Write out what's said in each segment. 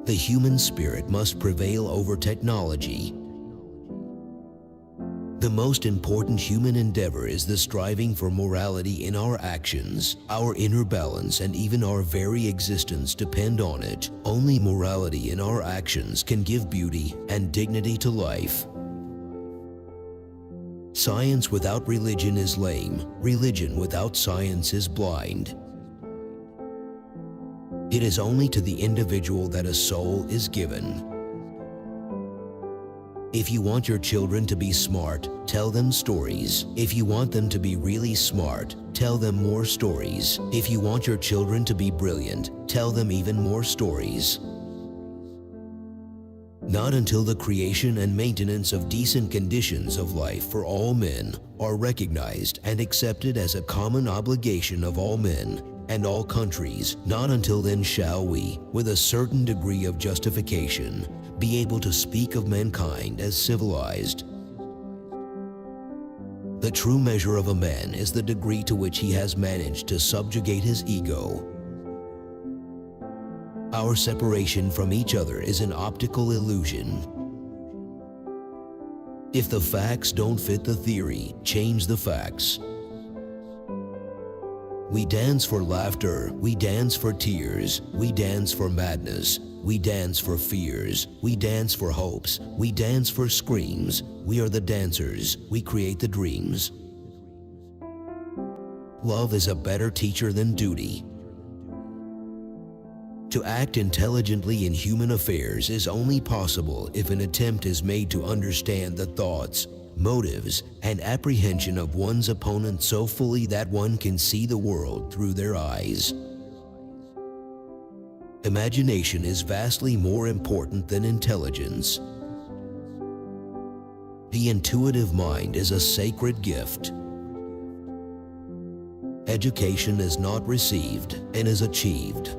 The human spirit must prevail over technology. The most important human endeavor is the striving for morality in our actions. Our inner balance and even our very existence depend on it. Only morality in our actions can give beauty and dignity to life. Science without religion is lame. Religion without science is blind. It is only to the individual that a soul is given. If you want your children to be smart, tell them stories. If you want them to be really smart, tell them more stories. If you want your children to be brilliant, tell them even more stories. Not until the creation and maintenance of decent conditions of life for all men are recognized and accepted as a common obligation of all men and all countries, not until then shall we, with a certain degree of justification, be able to speak of mankind as civilized. The true measure of a man is the degree to which he has managed to subjugate his ego. Our separation from each other is an optical illusion. If the facts don't fit the theory, change the facts. We dance for laughter, we dance for tears, we dance for madness, we dance for fears, we dance for hopes, we dance for screams. We are the dancers, we create the dreams. Love is a better teacher than duty. To act intelligently in human affairs is only possible if an attempt is made to understand the thoughts, motives, and apprehension of one's opponent so fully that one can see the world through their eyes. Imagination is vastly more important than intelligence. The intuitive mind is a sacred gift. Education is not received and is achieved.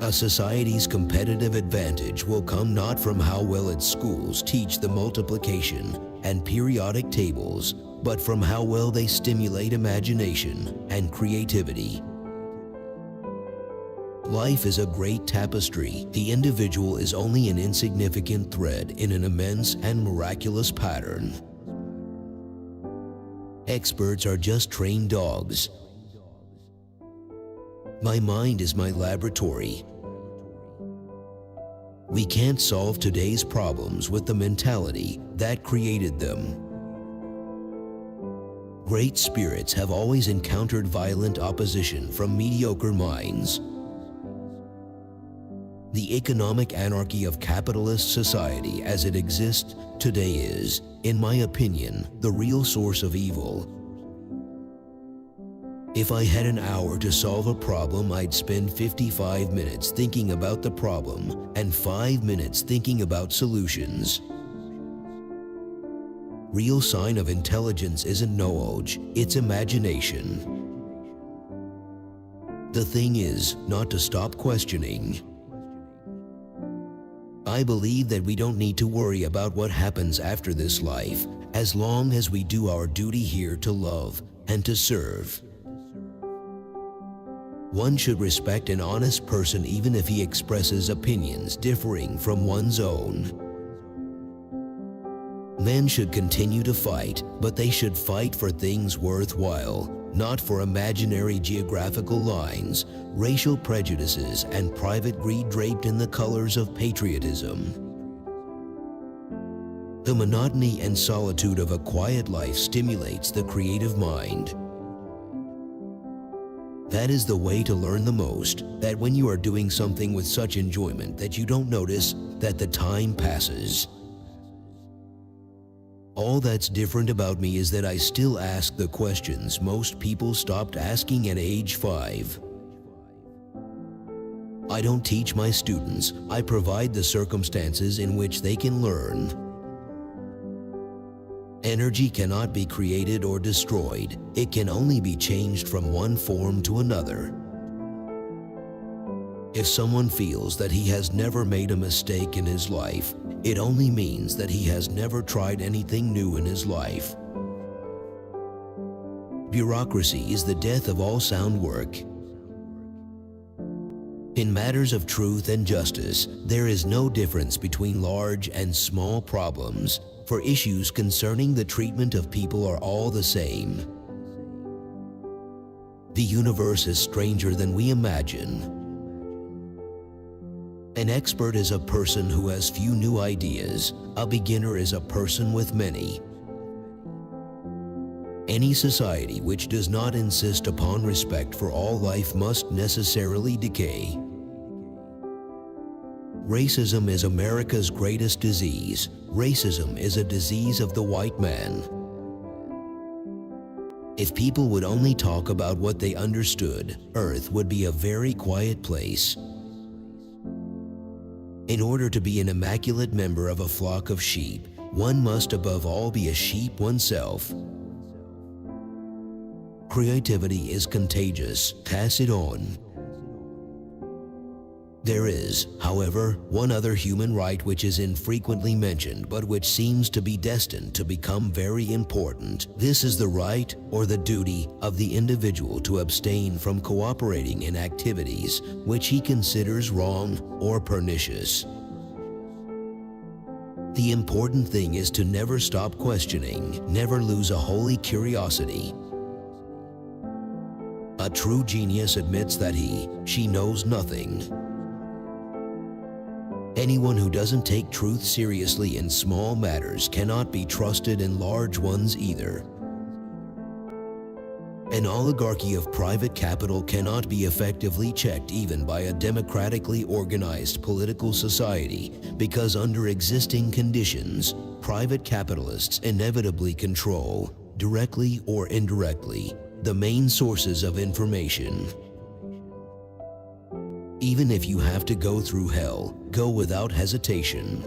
A society's competitive advantage will come not from how well its schools teach the multiplication and periodic tables, but from how well they stimulate imagination and creativity. Life is a great tapestry. The individual is only an insignificant thread in an immense and miraculous pattern. Experts are just trained dogs. My mind is my laboratory. We can't solve today's problems with the mentality that created them. Great spirits have always encountered violent opposition from mediocre minds. The economic anarchy of capitalist society as it exists today is, in my opinion, the real source of evil. If I had an hour to solve a problem, I'd spend 55 minutes thinking about the problem and 5 minutes thinking about solutions. Real sign of intelligence isn't knowledge, it's imagination. The thing is not to stop questioning. I believe that we don't need to worry about what happens after this life, as long as we do our duty here to love and to serve. One should respect an honest person even if he expresses opinions differing from one's own. Men should continue to fight, but they should fight for things worthwhile, not for imaginary geographical lines, racial prejudices, and private greed draped in the colors of patriotism. The monotony and solitude of a quiet life stimulates the creative mind. That is the way to learn the most, that when you are doing something with such enjoyment that you don't notice that the time passes. All that's different about me is that I still ask the questions most people stopped asking at age 5. I don't teach my students, I provide the circumstances in which they can learn. Energy cannot be created or destroyed. It can only be changed from one form to another. If someone feels that he has never made a mistake in his life, it only means that he has never tried anything new in his life. Bureaucracy is the death of all sound work. In matters of truth and justice, there is no difference between large and small problems, for issues concerning the treatment of people are all the same. The universe is stranger than we imagine. An expert is a person who has few new ideas. A beginner is a person with many. Any society which does not insist upon respect for all life must necessarily decay. Racism is America's greatest disease. Racism is a disease of the white man. If people would only talk about what they understood, Earth would be a very quiet place. In order to be an immaculate member of a flock of sheep, one must above all be a sheep oneself. Creativity is contagious. Pass it on. There is, however, one other human right which is infrequently mentioned but which seems to be destined to become very important. This is the right or the duty of the individual to abstain from cooperating in activities which he considers wrong or pernicious. The important thing is to never stop questioning, never lose a holy curiosity. A true genius admits that she knows nothing. Anyone who doesn't take truth seriously in small matters cannot be trusted in large ones either. An oligarchy of private capital cannot be effectively checked even by a democratically organized political society, because under existing conditions, private capitalists inevitably control, directly or indirectly, the main sources of information. Even if you have to go through hell, go without hesitation.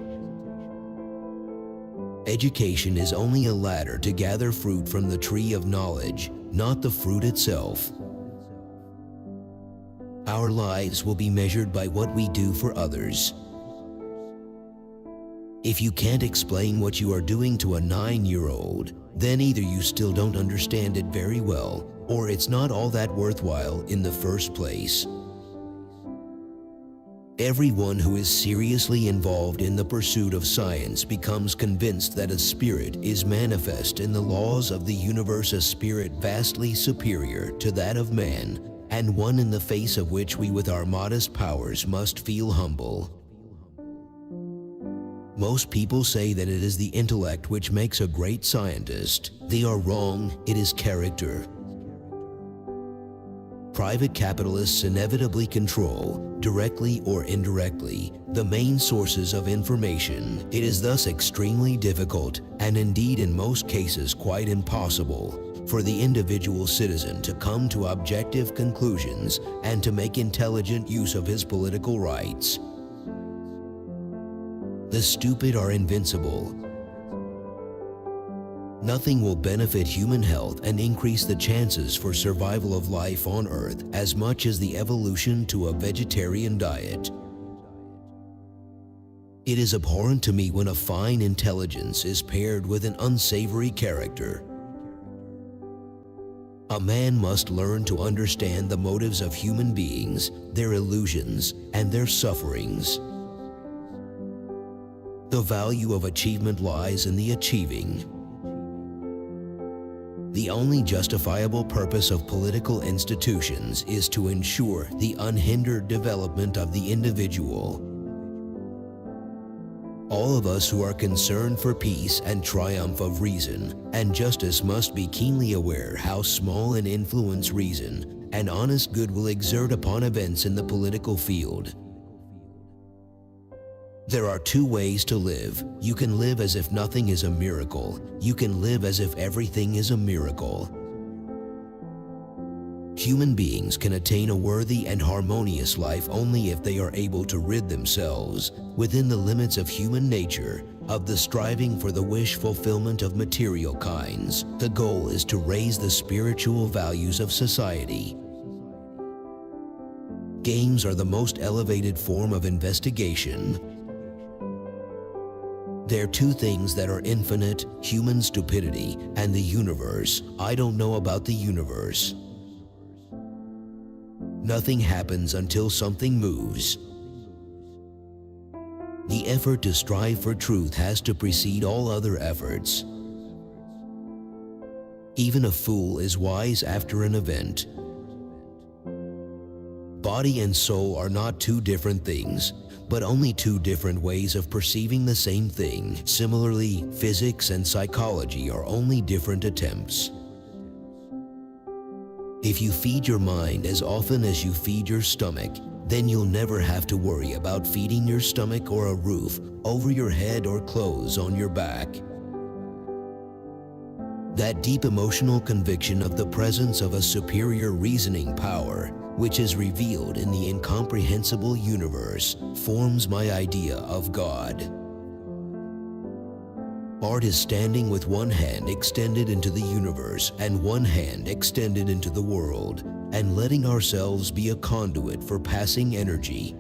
Education is only a ladder to gather fruit from the tree of knowledge, not the fruit itself. Our lives will be measured by what we do for others. If you can't explain what you are doing to a 9-year-old, then either you still don't understand it very well, or it's not all that worthwhile in the first place. Everyone who is seriously involved in the pursuit of science becomes convinced that a spirit is manifest in the laws of the universe, a spirit vastly superior to that of man, and one in the face of which we with our modest powers must feel humble. Most people say that it is the intellect which makes a great scientist. They are wrong. It is character. Private capitalists inevitably control, directly or indirectly, the main sources of information. It is thus extremely difficult, and indeed in most cases quite impossible, for the individual citizen to come to objective conclusions and to make intelligent use of his political rights. The stupid are invincible. Nothing will benefit human health and increase the chances for survival of life on Earth as much as the evolution to a vegetarian diet. It is abhorrent to me when a fine intelligence is paired with an unsavory character. A man must learn to understand the motives of human beings, their illusions, and their sufferings. The value of achievement lies in the achieving. The only justifiable purpose of political institutions is to ensure the unhindered development of the individual. All of us who are concerned for peace and triumph of reason and justice must be keenly aware how small an influence reason and honest good will exert upon events in the political field. There are two ways to live. You can live as if nothing is a miracle. You can live as if everything is a miracle. Human beings can attain a worthy and harmonious life only if they are able to rid themselves, within the limits of human nature, of the striving for the wish fulfillment of material kinds. The goal is to raise the spiritual values of society. Games are the most elevated form of investigation. There are two things that are infinite: human stupidity and the universe. I don't know about the universe. Nothing happens until something moves. The effort to strive for truth has to precede all other efforts. Even a fool is wise after an event. Body and soul are not two different things, but only two different ways of perceiving the same thing. Similarly, physics and psychology are only different attempts. If you feed your mind as often as you feed your stomach, then you'll never have to worry about feeding your stomach or a roof over your head or clothes on your back. That deep emotional conviction of the presence of a superior reasoning power, which is revealed in the incomprehensible universe, forms my idea of God. Art is standing with one hand extended into the universe and one hand extended into the world, and letting ourselves be a conduit for passing energy.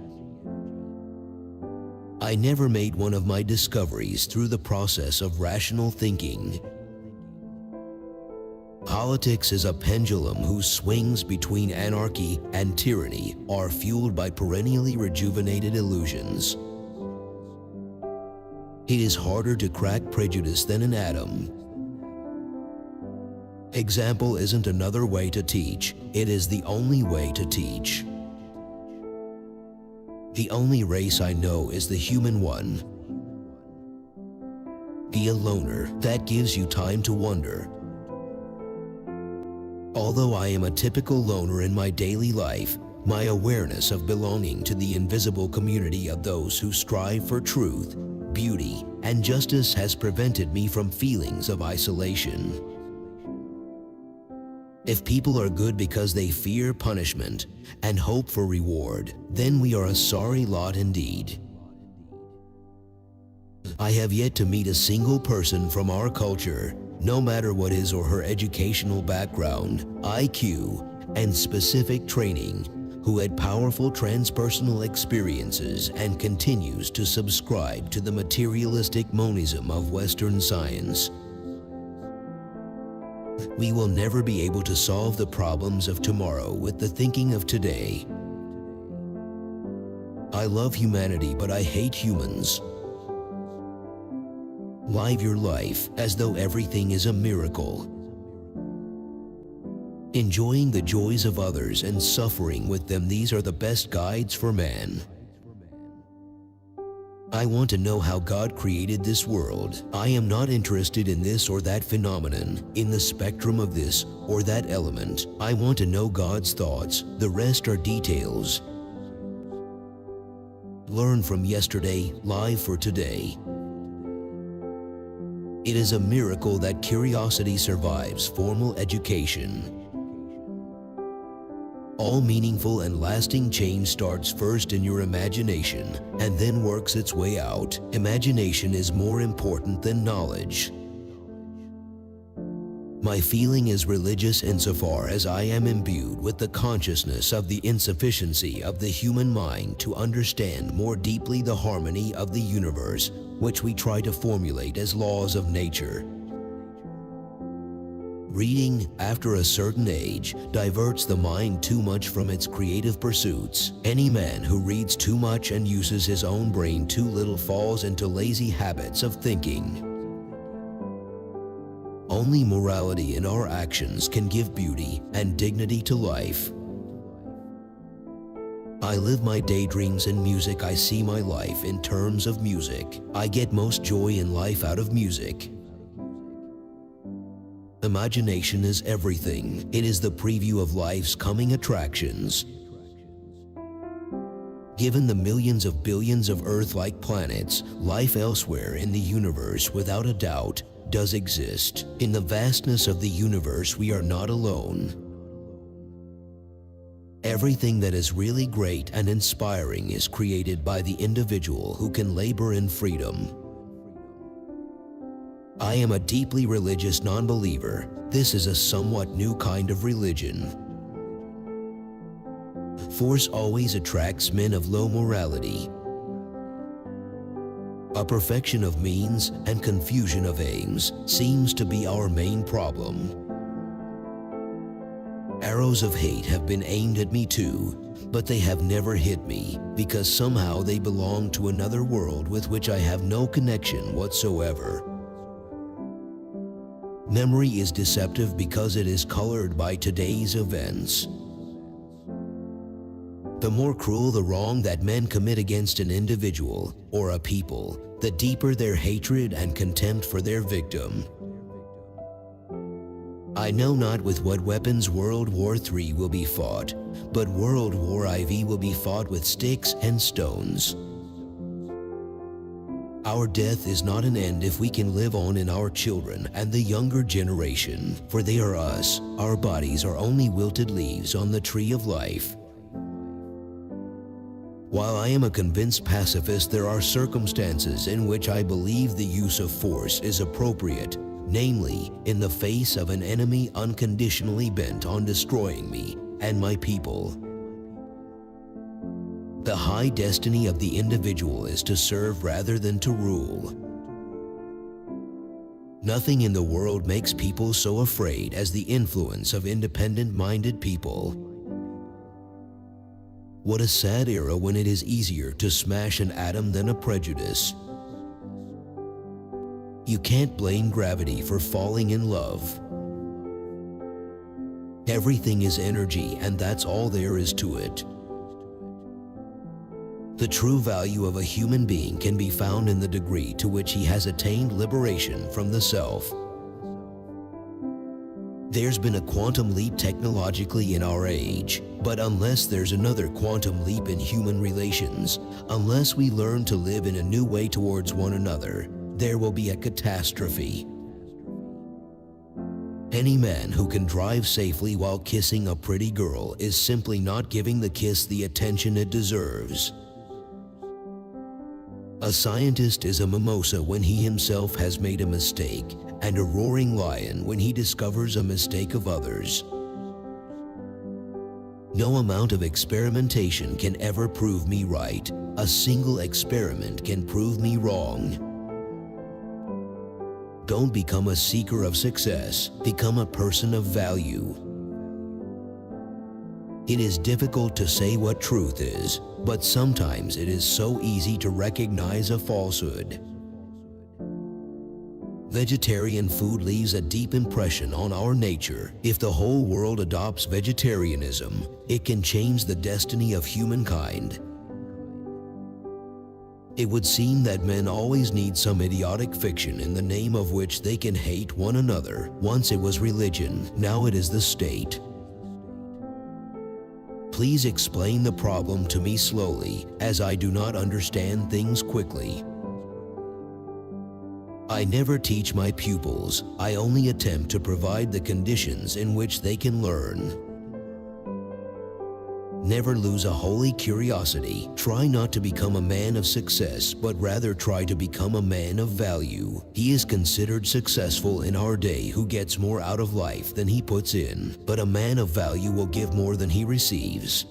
I never made one of my discoveries through the process of rational thinking. Politics is a pendulum whose swings between anarchy and tyranny are fueled by perennially rejuvenated illusions. It is harder to crack prejudice than an atom. Example isn't another way to teach, it is the only way to teach. The only race I know is the human one. Be a loner, that gives you time to wonder. Although I am a typical loner in my daily life, my awareness of belonging to the invisible community of those who strive for truth, beauty, and justice has prevented me from feelings of isolation. If people are good because they fear punishment and hope for reward, then we are a sorry lot indeed. I have yet to meet a single person from our culture, no matter what his or her educational background, IQ, and specific training, who had powerful transpersonal experiences and continues to subscribe to the materialistic monism of Western science. We will never be able to solve the problems of tomorrow with the thinking of today. I love humanity, but I hate humans. Live your life as though everything is a miracle. Enjoying the joys of others and suffering with them, these are the best guides for man. I want to know how God created this world. I am not interested in this or that phenomenon, in the spectrum of this or that element. I want to know God's thoughts. The rest are details. Learn from yesterday, live for today. It is a miracle that curiosity survives formal education. All meaningful and lasting change starts first in your imagination and then works its way out. Imagination is more important than knowledge. My feeling is religious insofar as I am imbued with the consciousness of the insufficiency of the human mind to understand more deeply the harmony of the universe, which we try to formulate as laws of nature. Reading, after a certain age, diverts the mind too much from its creative pursuits. Any man who reads too much and uses his own brain too little falls into lazy habits of thinking. Only morality in our actions can give beauty and dignity to life. I live my daydreams in music. I see my life in terms of music. I get most joy in life out of music. Imagination is everything. It is the preview of life's coming attractions. Given the millions of billions of Earth-like planets, life elsewhere in the universe, without a doubt, does exist. In the vastness of the universe, we are not alone. Everything that is really great and inspiring is created by the individual who can labor in freedom. I am a deeply religious non-believer. This is a somewhat new kind of religion. Force always attracts men of low morality. A perfection of means and confusion of aims seems to be our main problem. Arrows of hate have been aimed at me too, but they have never hit me because somehow they belong to another world with which I have no connection whatsoever. Memory is deceptive because it is colored by today's events. The more cruel the wrong that men commit against an individual or a people, the deeper their hatred and contempt for their victim. I know not with what weapons World War III will be fought, but World War IV will be fought with sticks and stones. Our death is not an end if we can live on in our children and the younger generation, for they are us. Our bodies are only wilted leaves on the tree of life. While I am a convinced pacifist, there are circumstances in which I believe the use of force is appropriate, namely, in the face of an enemy unconditionally bent on destroying me and my people. The high destiny of the individual is to serve rather than to rule. Nothing in the world makes people so afraid as the influence of independent-minded people. What a sad era when it is easier to smash an atom than a prejudice. You can't blame gravity for falling in love. Everything is energy, and that's all there is to it. The true value of a human being can be found in the degree to which he has attained liberation from the self. There's been a quantum leap technologically in our age, but unless there's another quantum leap in human relations, unless we learn to live in a new way towards one another, there will be a catastrophe. Any man who can drive safely while kissing a pretty girl is simply not giving the kiss the attention it deserves. A scientist is a mimosa when he himself has made a mistake, and a roaring lion when he discovers a mistake of others. No amount of experimentation can ever prove me right. A single experiment can prove me wrong. Don't become a seeker of success. Become a person of value. It is difficult to say what truth is, but sometimes it is so easy to recognize a falsehood. Vegetarian food leaves a deep impression on our nature. If the whole world adopts vegetarianism, it can change the destiny of humankind. It would seem that men always need some idiotic fiction in the name of which they can hate one another. Once it was religion, now it is the state. Please explain the problem to me slowly, as I do not understand things quickly. I never teach my pupils. I only attempt to provide the conditions in which they can learn. Never lose a holy curiosity. Try not to become a man of success, but rather try to become a man of value. He is considered successful in our day who gets more out of life than he puts in, but a man of value will give more than he receives.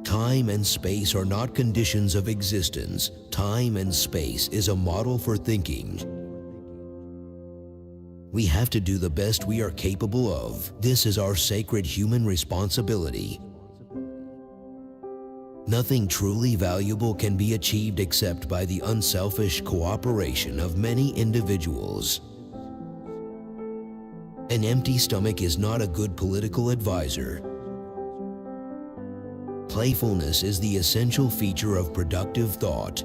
Time and space are not conditions of existence. Time and space is a model for thinking. We have to do the best we are capable of. This is our sacred human responsibility. Nothing truly valuable can be achieved except by the unselfish cooperation of many individuals. An empty stomach is not a good political advisor. Playfulness is the essential feature of productive thought.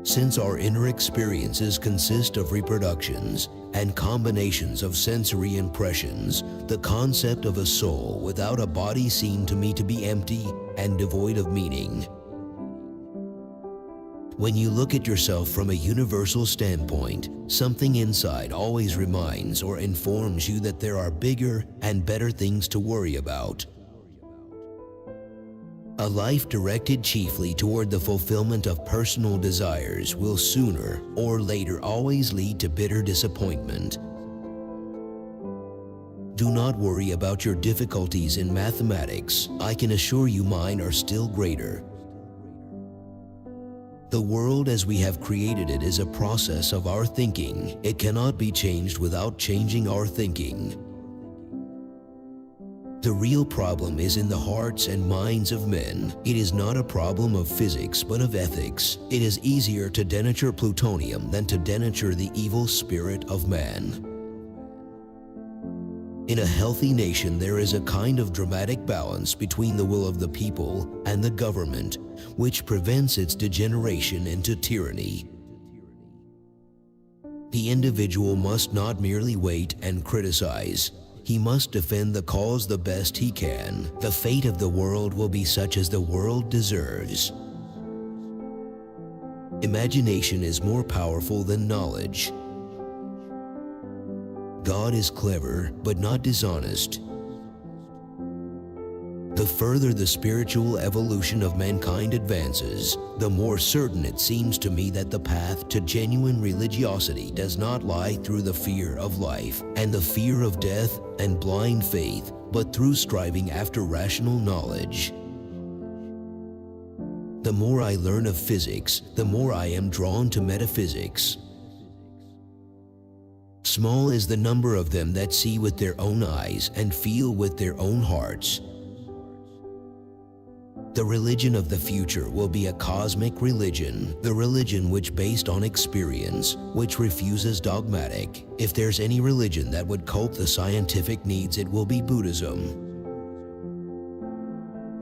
Since our inner experiences consist of reproductions and combinations of sensory impressions, the concept of a soul without a body seemed to me to be empty and devoid of meaning. When you look at yourself from a universal standpoint, something inside always reminds or informs you that there are bigger and better things to worry about. A life directed chiefly toward the fulfillment of personal desires will sooner or later always lead to bitter disappointment. Do not worry about your difficulties in mathematics. I can assure you mine are still greater. The world as we have created it is a process of our thinking. It cannot be changed without changing our thinking. The real problem is in the hearts and minds of men. It is not a problem of physics, but of ethics. It is easier to denature plutonium than to denature the evil spirit of man. In a healthy nation, there is a kind of dramatic balance between the will of the people and the government, which prevents its degeneration into tyranny. The individual must not merely wait and criticize. He must defend the cause the best he can. The fate of the world will be such as the world deserves. Imagination is more powerful than knowledge. God is clever, but not dishonest. The further the spiritual evolution of mankind advances, the more certain it seems to me that the path to genuine religiosity does not lie through the fear of life and the fear of death and blind faith, but through striving after rational knowledge. The more I learn of physics, the more I am drawn to metaphysics. Small is the number of them that see with their own eyes and feel with their own hearts. The religion of the future will be a cosmic religion, the religion which based on experience, which refuses dogmatic. If there's any religion that would cope the scientific needs, it will be Buddhism.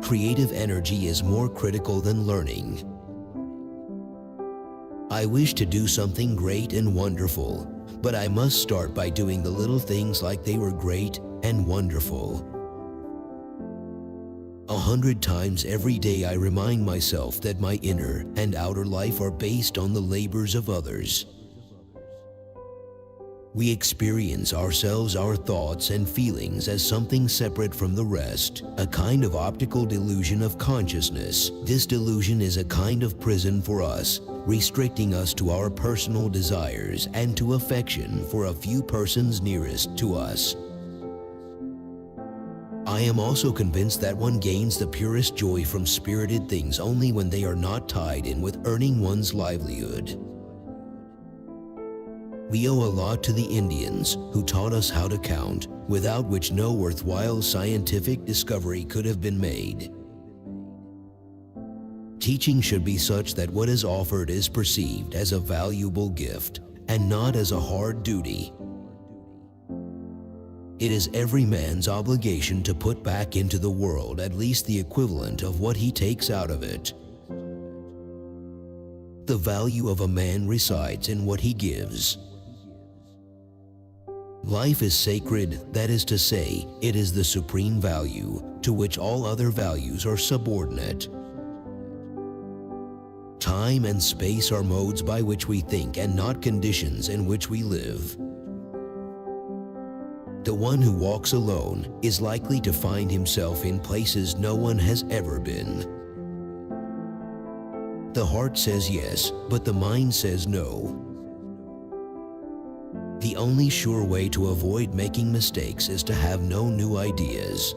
Creative energy is more critical than learning. I wish to do something great and wonderful, but I must start by doing the little things like they were great and wonderful. 100 times every day I remind myself that my inner and outer life are based on the labors of others. We experience ourselves, our thoughts and feelings as something separate from the rest, a kind of optical delusion of consciousness. This delusion is a kind of prison for us, restricting us to our personal desires and to affection for a few persons nearest to us. I am also convinced that one gains the purest joy from spirited things only when they are not tied in with earning one's livelihood. We owe a lot to the Indians who taught us how to count, without which no worthwhile scientific discovery could have been made. Teaching should be such that what is offered is perceived as a valuable gift and not as a hard duty. It is every man's obligation to put back into the world at least the equivalent of what he takes out of it. The value of a man resides in what he gives. Life is sacred, that is to say, it is the supreme value, to which all other values are subordinate. Time and space are modes by which we think and not conditions in which we live. The one who walks alone is likely to find himself in places no one has ever been. The heart says yes, but the mind says no. The only sure way to avoid making mistakes is to have no new ideas.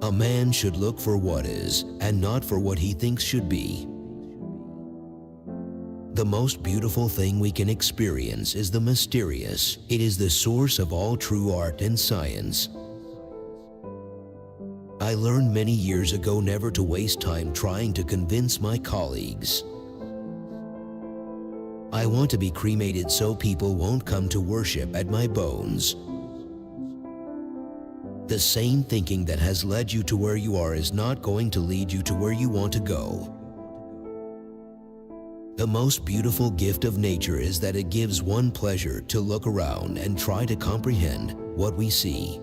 A man should look for what is, and not for what he thinks should be. The most beautiful thing we can experience is the mysterious. It is the source of all true art and science. I learned many years ago never to waste time trying to convince my colleagues. I want to be cremated so people won't come to worship at my bones. The sane thinking that has led you to where you are is not going to lead you to where you want to go. The most beautiful gift of nature is that it gives one pleasure to look around and try to comprehend what we see.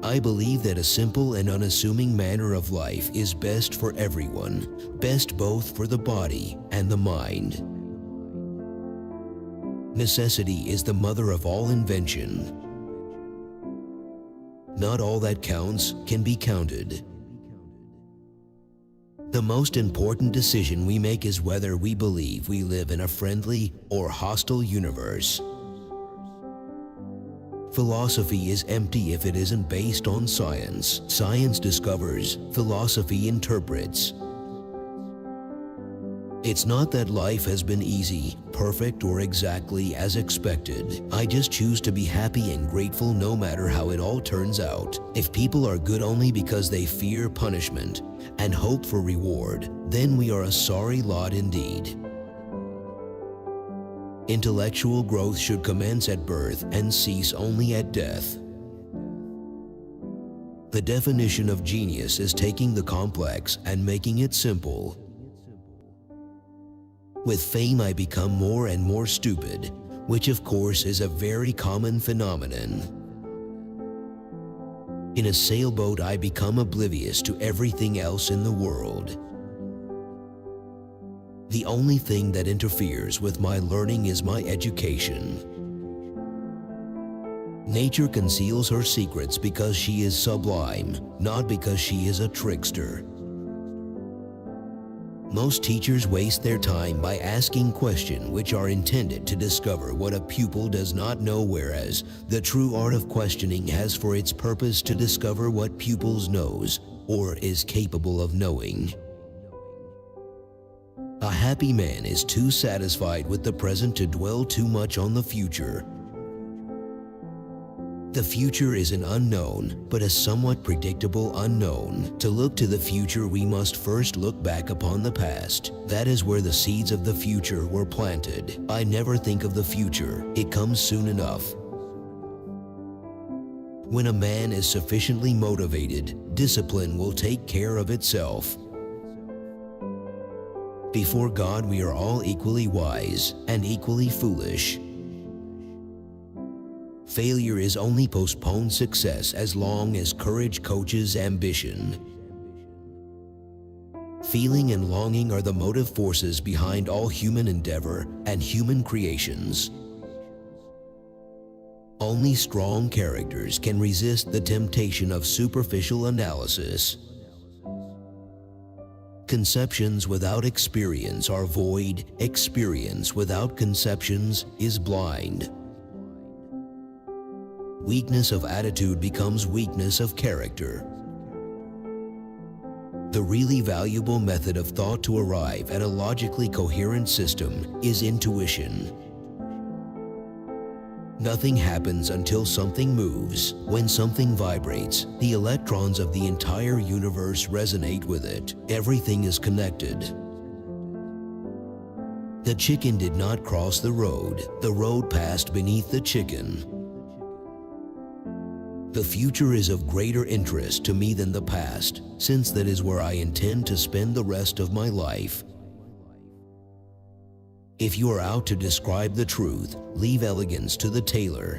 I believe that a simple and unassuming manner of life is best for everyone, best both for the body and the mind. Necessity is the mother of all invention. Not all that counts can be counted. The most important decision we make is whether we believe we live in a friendly or hostile universe. Philosophy is empty if it isn't based on science. Science discovers, philosophy interprets. It's not that life has been easy, perfect, or exactly as expected. I just choose to be happy and grateful no matter how it all turns out. If people are good only because they fear punishment and hope for reward, then we are a sorry lot indeed. Intellectual growth should commence at birth and cease only at death. The definition of genius is taking the complex and making it simple. With fame, I become more and more stupid, which of course is a very common phenomenon. In a sailboat, I become oblivious to everything else in the world. The only thing that interferes with my learning is my education. Nature conceals her secrets because she is sublime, not because she is a trickster. Most teachers waste their time by asking questions which are intended to discover what a pupil does not know, whereas the true art of questioning has for its purpose to discover what pupils knows or is capable of knowing. A happy man is too satisfied with the present to dwell too much on the future. The future is an unknown, but a somewhat predictable unknown. To look to the future, we must first look back upon the past. That is where the seeds of the future were planted. I never think of the future. It comes soon enough. When a man is sufficiently motivated, discipline will take care of itself. Before God, we are all equally wise and equally foolish. Failure is only postponed success as long as courage coaches ambition. Feeling and longing are the motive forces behind all human endeavor and human creations. Only strong characters can resist the temptation of superficial analysis. Conceptions without experience are void. Experience without conceptions is blind. Weakness of attitude becomes weakness of character. The really valuable method of thought to arrive at a logically coherent system is intuition. Nothing happens until something moves. When something vibrates, the electrons of the entire universe resonate with it. Everything is connected. The chicken did not cross the road passed beneath the chicken. The future is of greater interest to me than the past, since that is where I intend to spend the rest of my life. If you are out to describe the truth, leave elegance to the tailor.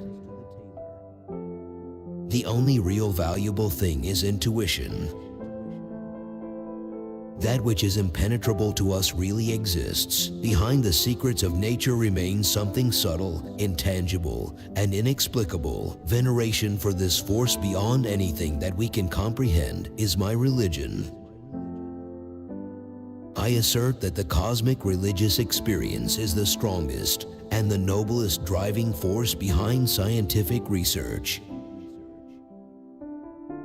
The only real valuable thing is intuition. That which is impenetrable to us really exists. Behind the secrets of nature remains something subtle, intangible, and inexplicable. Veneration for this force beyond anything that we can comprehend is my religion. I assert that the cosmic religious experience is the strongest and the noblest driving force behind scientific research.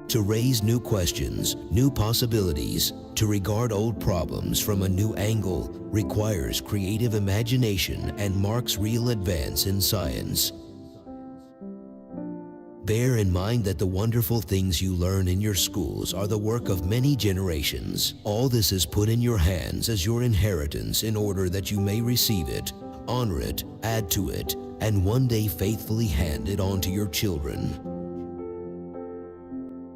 To raise new questions, new possibilities, to regard old problems from a new angle requires creative imagination and marks real advance in science. Bear in mind that the wonderful things you learn in your schools are the work of many generations. All this is put in your hands as your inheritance in order that you may receive it, honor it, add to it, and one day faithfully hand it on to your children.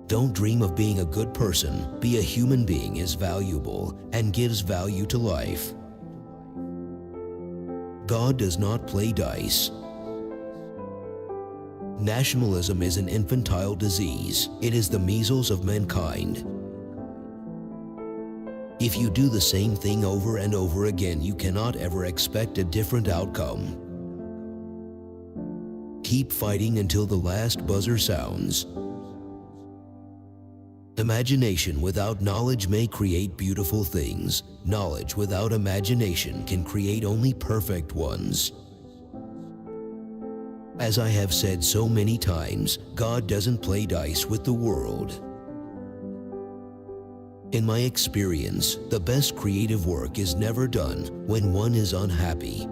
Don't dream of being a good person. Be a human being is valuable and gives value to life. God does not play dice. Nationalism is an infantile disease. It is the measles of mankind. If you do the same thing over and over again, you cannot ever expect a different outcome. Keep fighting until the last buzzer sounds. Imagination without knowledge may create beautiful things. Knowledge without imagination can create only perfect ones. As I have said so many times, God doesn't play dice with the world. In my experience, the best creative work is never done when one is unhappy.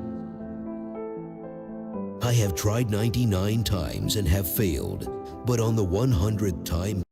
I have tried 99 times and have failed, but on the 100th time,